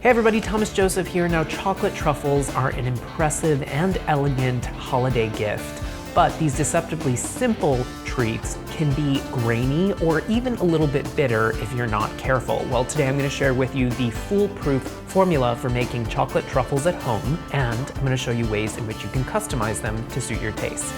Hey everybody, Thomas Joseph here. Now, chocolate truffles are an impressive and elegant holiday gift, but these deceptively simple treats can be grainy or even a little bit bitter if you're not careful. Well, today I'm going to share with you the foolproof formula for making chocolate truffles at home, and I'm going to show you ways in which you can customize them to suit your taste.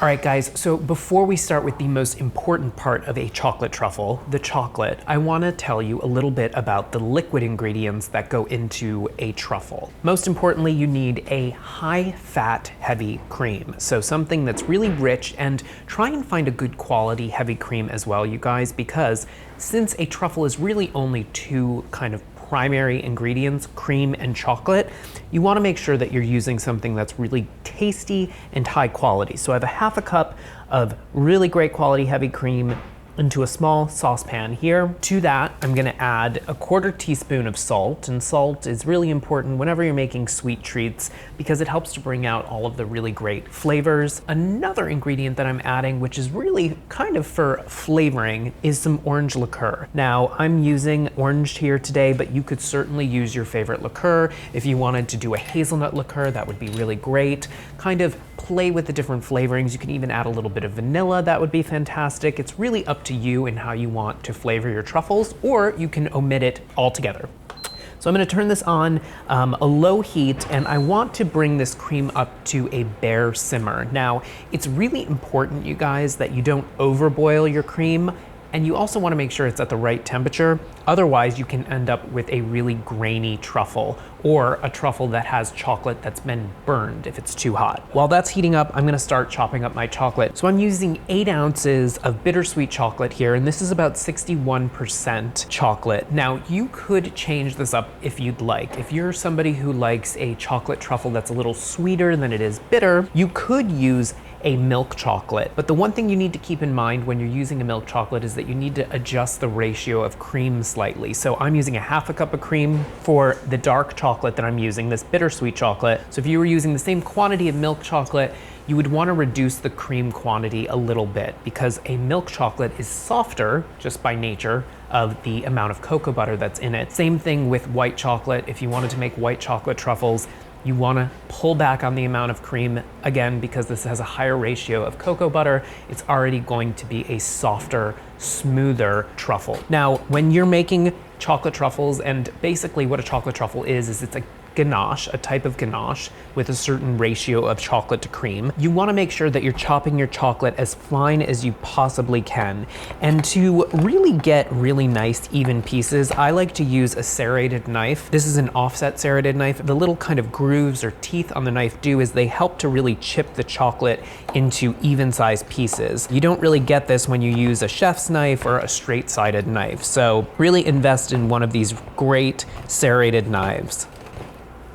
All right, guys, so before we start with the most important part of a chocolate truffle, the chocolate, I want to tell you a little bit about the liquid ingredients that go into a truffle. Most importantly, you need a high-fat heavy cream, so something that's really rich, and try and find a good quality heavy cream as well, you guys, because since a truffle is really only two kind of primary ingredients, cream and chocolate, you want to make sure that you're using something that's really tasty and high quality. So I have a half a cup of really great quality heavy cream into a small saucepan here. To that, I'm gonna add a 1/4 teaspoon of salt, and salt is really important whenever you're making sweet treats because it helps to bring out all of the really great flavors. Another ingredient that I'm adding, which is really kind of for flavoring, is some orange liqueur. Now, I'm using orange here today, but you could certainly use your favorite liqueur. If you wanted to do a hazelnut liqueur, that would be really great. Kind of play with the different flavorings. You can even add a little bit of vanilla, that would be fantastic. It's really up to you and how you want to flavor your truffles, or you can omit it altogether. So I'm going to turn this on a low heat, and I want to bring this cream up to a bare simmer. Now, it's really important, you guys, that you don't overboil your cream, and you also want to make sure it's at the right temperature. Otherwise, you can end up with a really grainy truffle, or a truffle that has chocolate that's been burned if it's too hot. While that's heating up, I'm gonna start chopping up my chocolate. So I'm using 8 ounces of bittersweet chocolate here, and this is about 61% chocolate. Now, you could change this up if you'd like. If you're somebody who likes a chocolate truffle that's a little sweeter than it is bitter, you could use a milk chocolate. But the one thing you need to keep in mind when you're using a milk chocolate is that you need to adjust the ratio of cream slightly. So I'm using a half a cup of cream for the dark chocolate that I'm using, this bittersweet chocolate. So if you were using the same quantity of milk chocolate, you would want to reduce the cream quantity a little bit because a milk chocolate is softer just by nature of the amount of cocoa butter that's in it. Same thing with white chocolate. If you wanted to make white chocolate truffles, you want to pull back on the amount of cream, again, because this has a higher ratio of cocoa butter. It's already going to be a softer, smoother truffle. Now, when you're making chocolate truffles, and basically what a chocolate truffle is it's a ganache, a type of ganache with a certain ratio of chocolate to cream. You want to make sure that you're chopping your chocolate as fine as you possibly can. And to really get really nice even pieces, I like to use a serrated knife. This is an offset serrated knife. The little kind of grooves or teeth on the knife do is they help to really chip the chocolate into even sized pieces. You don't really get this when you use a chef's knife or a straight-sided knife. So really invest in one of these great serrated knives.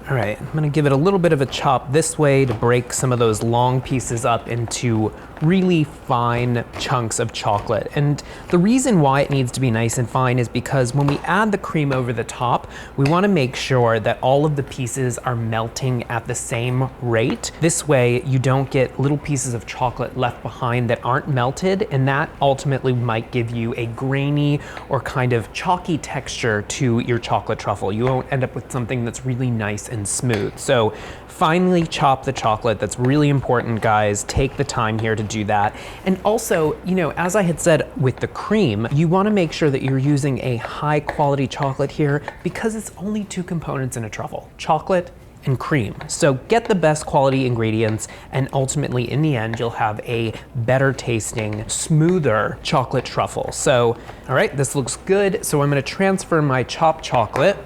All right, I'm gonna give it a little bit of a chop this way to break some of those long pieces up into really fine chunks of chocolate. And the reason why it needs to be nice and fine is because when we add the cream over the top, we wanna make sure that all of the pieces are melting at the same rate. This way, you don't get little pieces of chocolate left behind that aren't melted, and that ultimately might give you a grainy or kind of chalky texture to your chocolate truffle. You won't end up with something that's really nice and smooth. So finely chop the chocolate. That's really important, guys. Take the time here to do that. And also, you know, as I had said with the cream, you want to make sure that you're using a high quality chocolate here because it's only 2 components in a truffle, chocolate and cream. So get the best quality ingredients, and ultimately in the end, you'll have a better tasting, smoother chocolate truffle. So, all right, this looks good. So I'm going to transfer my chopped chocolate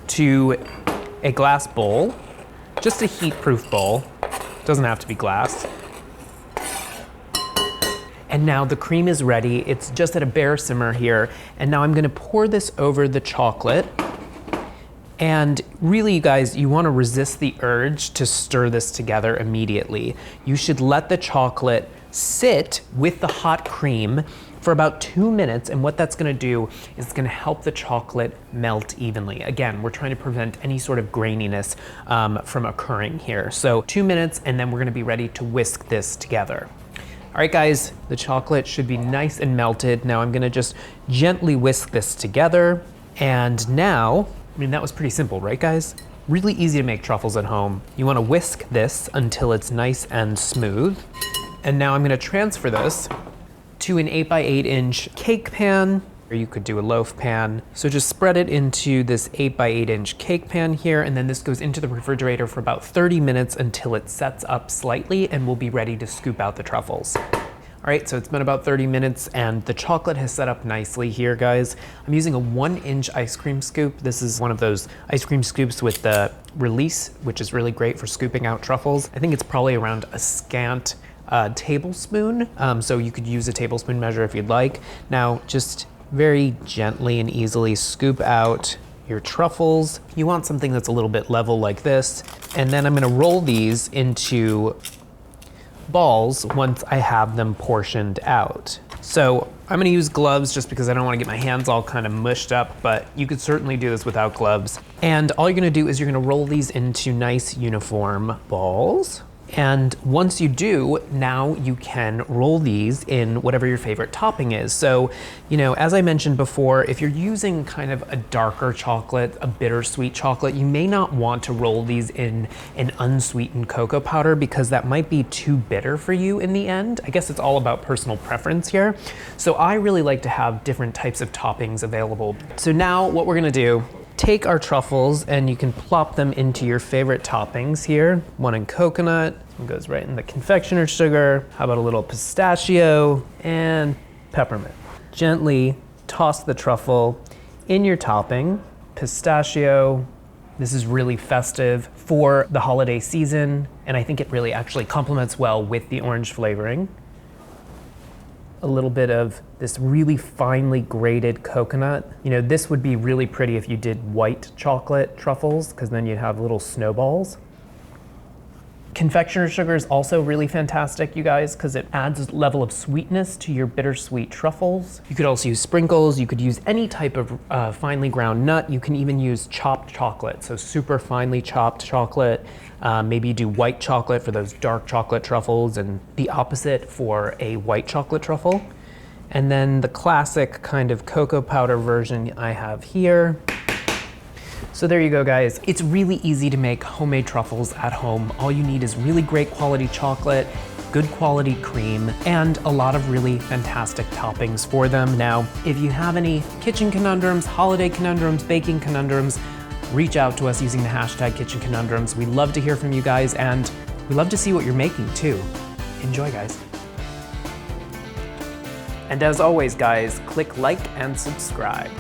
to a glass bowl, just a heat-proof bowl. Doesn't have to be glass. And now the cream is ready. It's just at a bare simmer here. And now I'm gonna pour this over the chocolate. And really, you guys, you wanna resist the urge to stir this together immediately. You should let the chocolate sit with the hot cream for about 2 minutes, and what that's gonna do is it's gonna help the chocolate melt evenly. Again, we're trying to prevent any sort of graininess from occurring here. So 2 minutes, and then we're gonna be ready to whisk this together. All right, guys, the chocolate should be nice and melted. Now I'm gonna just gently whisk this together. And now, I mean, that was pretty simple, right guys? Really easy to make truffles at home. You wanna whisk this until it's nice and smooth. And now I'm gonna transfer this to an 8x8 inch cake pan, or you could do a loaf pan. So just spread it into this 8x8 inch cake pan here, and then this goes into the refrigerator for about 30 minutes until it sets up slightly, and we'll be ready to scoop out the truffles. All right, so it's been about 30 minutes and the chocolate has set up nicely here, guys. I'm using a 1-inch ice cream scoop. This is one of those ice cream scoops with the release, which is really great for scooping out truffles. I think it's probably around a scant tablespoon. So you could use a tablespoon measure if you'd like. Now, just very gently and easily scoop out your truffles. You want something that's a little bit level like this. And then I'm gonna roll these into balls once I have them portioned out. So I'm gonna use gloves just because I don't wanna get my hands all kind of mushed up, but you could certainly do this without gloves. And all you're gonna do is you're gonna roll these into nice uniform balls. And once you do, now you can roll these in whatever your favorite topping is. So, you know, as I mentioned before, if you're using kind of a darker chocolate, a bittersweet chocolate, you may not want to roll these in an unsweetened cocoa powder because that might be too bitter for you in the end. I guess it's all about personal preference here. So I really like to have different types of toppings available. So now what we're gonna do, take our truffles and you can plop them into your favorite toppings here. One in coconut, one goes right in the confectioner sugar. How about a little pistachio and peppermint? Gently toss the truffle in your topping. Pistachio, this is really festive for the holiday season, and I think it really actually complements well with the orange flavoring. A little bit of this really finely grated coconut. You know, this would be really pretty if you did white chocolate truffles, because then you'd have little snowballs. Confectioner sugar is also really fantastic, you guys, because it adds a level of sweetness to your bittersweet truffles. You could also use sprinkles. You could use any type of finely ground nut. You can even use chopped chocolate, so super finely chopped chocolate. Maybe do white chocolate for those dark chocolate truffles and the opposite for a white chocolate truffle. And then the classic kind of cocoa powder version I have here. So there you go, guys. It's really easy to make homemade truffles at home. All you need is really great quality chocolate, good quality cream, and a lot of really fantastic toppings for them. Now, if you have any kitchen conundrums, holiday conundrums, baking conundrums, reach out to us using the hashtag Kitchen Conundrums. We love to hear from you guys, and we love to see what you're making too. Enjoy, guys. And as always, guys, click like and subscribe.